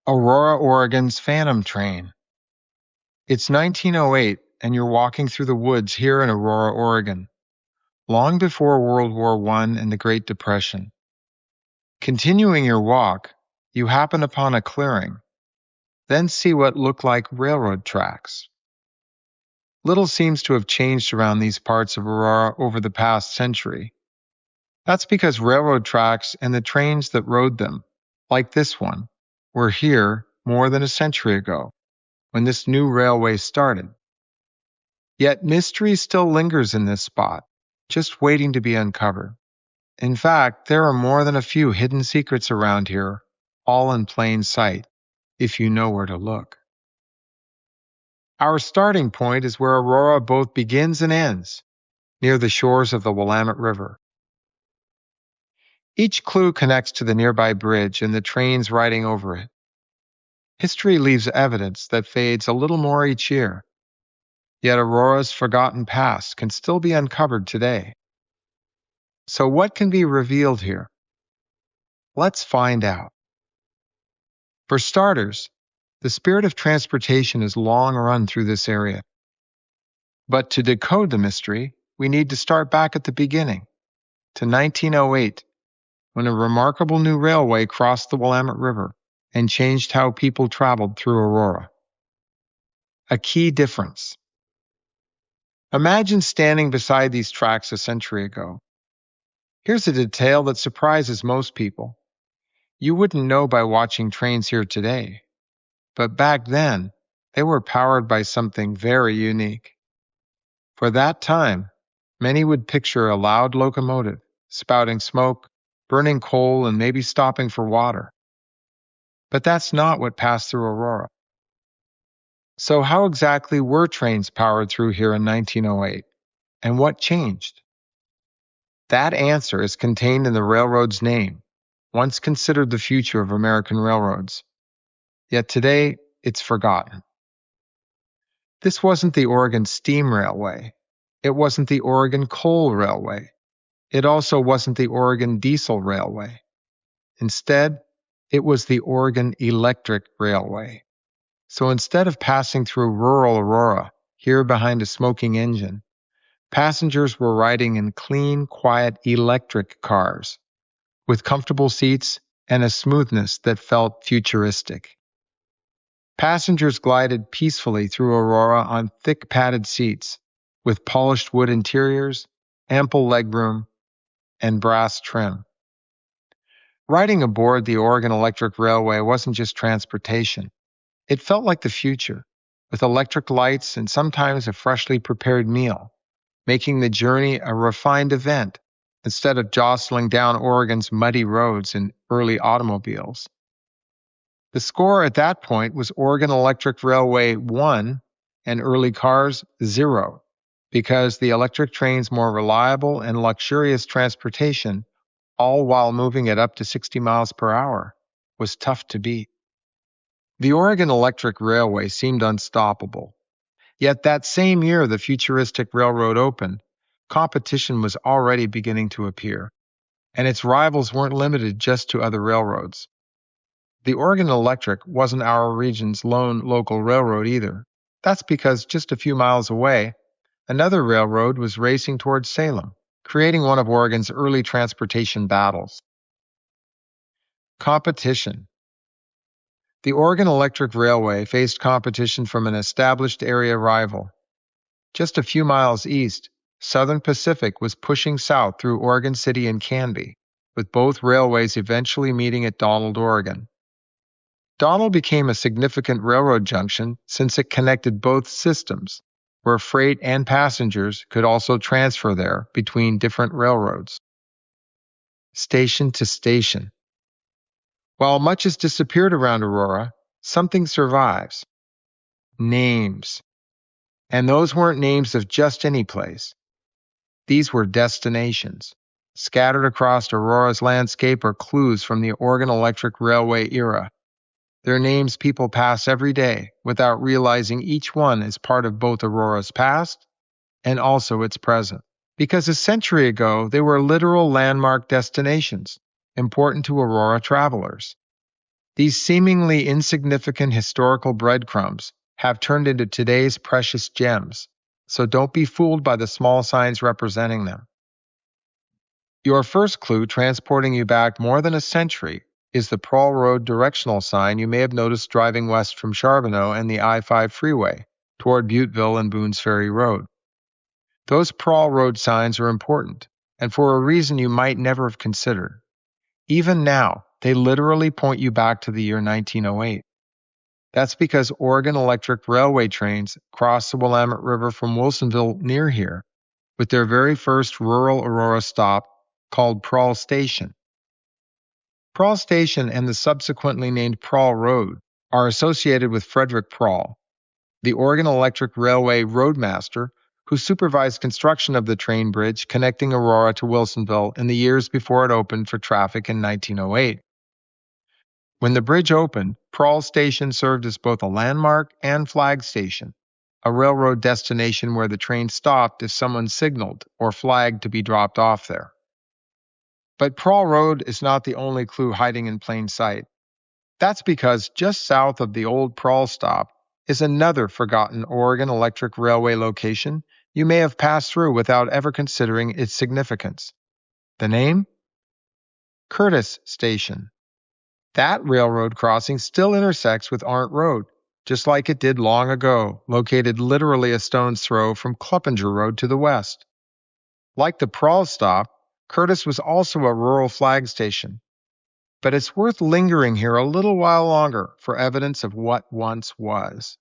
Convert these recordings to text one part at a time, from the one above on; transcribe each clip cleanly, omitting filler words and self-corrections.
Aurora, Oregon's Phantom Train. It's 1908, and you're walking through the woods here in Aurora, Oregon, long before World War I and the Great Depression. Continuing your walk, you happen upon a clearing, then see what look like railroad tracks. Little seems to have changed around these parts of Aurora over the past century. That's because railroad tracks and the trains that rode them, like this one, were here more than a century ago, when this new railway started. Yet mystery still lingers in this spot, just waiting to be uncovered. In fact, there are more than a few hidden secrets around here, all in plain sight, if you know where to look. Our starting point is where Aurora both begins and ends, near the shores of the Willamette River. Each clue connects to the nearby bridge and the trains riding over it. History leaves evidence that fades a little more each year, yet Aurora's forgotten past can still be uncovered today. So what can be revealed here? Let's find out. For starters, the spirit of transportation has long run through this area. But to decode the mystery, we need to start back at the beginning, to 1908, when a remarkable new railway crossed the Willamette River and changed how people traveled through Aurora. A key difference. Imagine standing beside these tracks a century ago. Here's a detail that surprises most people. You wouldn't know by watching trains here today, but back then, they were powered by something very unique. For that time, many would picture a loud locomotive, spouting smoke, burning coal, and maybe stopping for water. But that's not what passed through Aurora. So how exactly were trains powered through here in 1908, and what changed? That answer is contained in the railroad's name, once considered the future of American railroads. Yet today, it's forgotten. This wasn't the Oregon Steam Railway. It wasn't the Oregon Coal Railway. It also wasn't the Oregon Diesel Railway. Instead, it was the Oregon Electric Railway. So instead of passing through rural Aurora, here behind a smoking engine, passengers were riding in clean, quiet electric cars, with comfortable seats and a smoothness that felt futuristic. Passengers glided peacefully through Aurora on thick padded seats, with polished wood interiors, ample legroom, and brass trim. Riding aboard the Oregon Electric Railway wasn't just transportation. It felt like the future, with electric lights and sometimes a freshly prepared meal, making the journey a refined event instead of jostling down Oregon's muddy roads in early automobiles. The score at that point was Oregon Electric Railway 1 and early cars 0, because the electric train's more reliable and luxurious transportation, all while moving at up to 60 miles per hour, was tough to beat. The Oregon Electric Railway seemed unstoppable. Yet that same year the futuristic railroad opened, competition was already beginning to appear, and its rivals weren't limited just to other railroads. The Oregon Electric wasn't our region's lone local railroad either. That's because just a few miles away, another railroad was racing towards Salem, creating one of Oregon's early transportation battles. Competition. The Oregon Electric Railway faced competition from an established area rival. Just a few miles east, Southern Pacific was pushing south through Oregon City and Canby, with both railways eventually meeting at Donald, Oregon. Donald became a significant railroad junction since it connected both systems, where freight and passengers could also transfer there between different railroads. Station to station. While much has disappeared around Aurora, something survives. Names. And those weren't names of just any place. These were destinations. Scattered across Aurora's landscape are clues from the Oregon Electric Railway era. They're names people pass every day without realizing each one is part of both Aurora's past and also its present. Because a century ago, they were literal landmark destinations, important to Aurora travelers. These seemingly insignificant historical breadcrumbs have turned into today's precious gems, so don't be fooled by the small signs representing them. Your first clue transporting you back more than a century is the Prawl Road directional sign you may have noticed driving west from Charbonneau and the I-5 freeway toward Butteville and Boones Ferry Road. Those Prawl Road signs are important, and for a reason you might never have considered. Even now, they literally point you back to the year 1908. That's because Oregon Electric Railway trains crossed the Willamette River from Wilsonville near here, with their very first rural Aurora stop called Prawl Station. Prawl Station and the subsequently named Prawl Road are associated with Frederick Prawl, the Oregon Electric Railway roadmaster who supervised construction of the train bridge connecting Aurora to Wilsonville in the years before it opened for traffic in 1908. When the bridge opened, Prawl Station served as both a landmark and flag station, a railroad destination where the train stopped if someone signaled or flagged to be dropped off there. But Prawl Road is not the only clue hiding in plain sight. That's because just south of the old Prawl stop is another forgotten Oregon Electric Railway location you may have passed through without ever considering its significance. The name? Curtis Station. That railroad crossing still intersects with Arndt Road, just like it did long ago, located literally a stone's throw from Cleppinger Road to the west. Like the Prawl stop, Curtis was also a rural flag station. But it's worth lingering here a little while longer for evidence of what once was.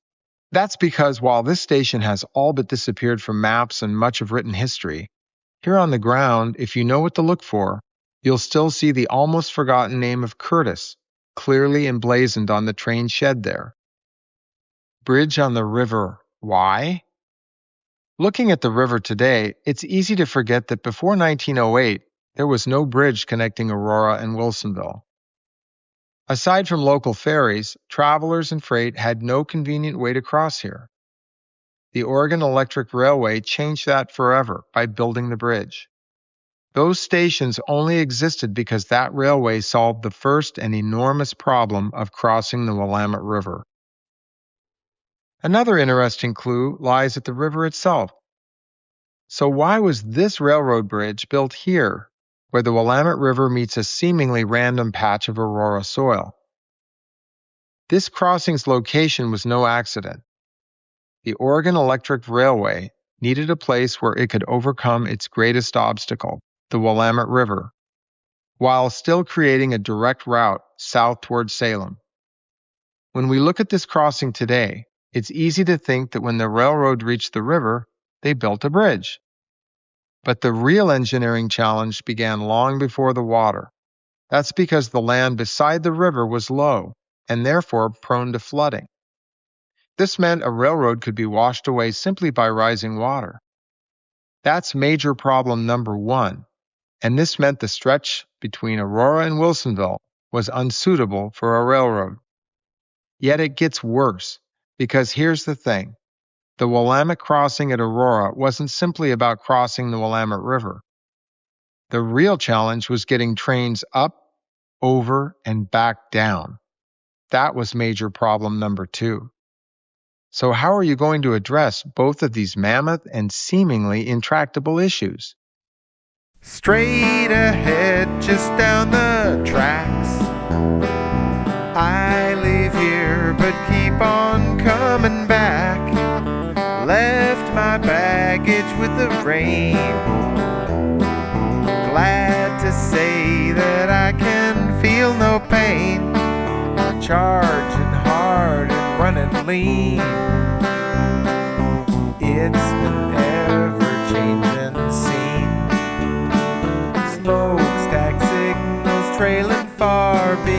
That's because while this station has all but disappeared from maps and much of written history, here on the ground, if you know what to look for, you'll still see the almost forgotten name of Curtis clearly emblazoned on the train shed there. Bridge on the river. Why? Looking at the river today, it's easy to forget that before 1908, there was no bridge connecting Aurora and Wilsonville. Aside from local ferries, travelers and freight had no convenient way to cross here. The Oregon Electric Railway changed that forever by building the bridge. Those stations only existed because that railway solved the first and enormous problem of crossing the Willamette River. Another interesting clue lies at the river itself. So why was this railroad bridge built here, where the Willamette River meets a seemingly random patch of Aurora soil? This crossing's location was no accident. The Oregon Electric Railway needed a place where it could overcome its greatest obstacle, the Willamette River, while still creating a direct route south toward Salem. When we look at this crossing today, it's easy to think that when the railroad reached the river, they built a bridge. But the real engineering challenge began long before the water. That's because the land beside the river was low and therefore prone to flooding. This meant a railroad could be washed away simply by rising water. That's major problem number one, and this meant the stretch between Aurora and Wilsonville was unsuitable for a railroad. Yet it gets worse, because here's the thing. The Willamette crossing at Aurora wasn't simply about crossing the Willamette River. The real challenge was getting trains up, over, and back down. That was major problem number two. So how are you going to address both of these mammoth and seemingly intractable issues? Straight ahead, just down the tracks. I live here, but keep on coming back. Left my baggage with the rain. Glad to say that I can feel no pain. Charging hard and running lean. It's an ever-changing scene. Smokestack signals trailing far behind.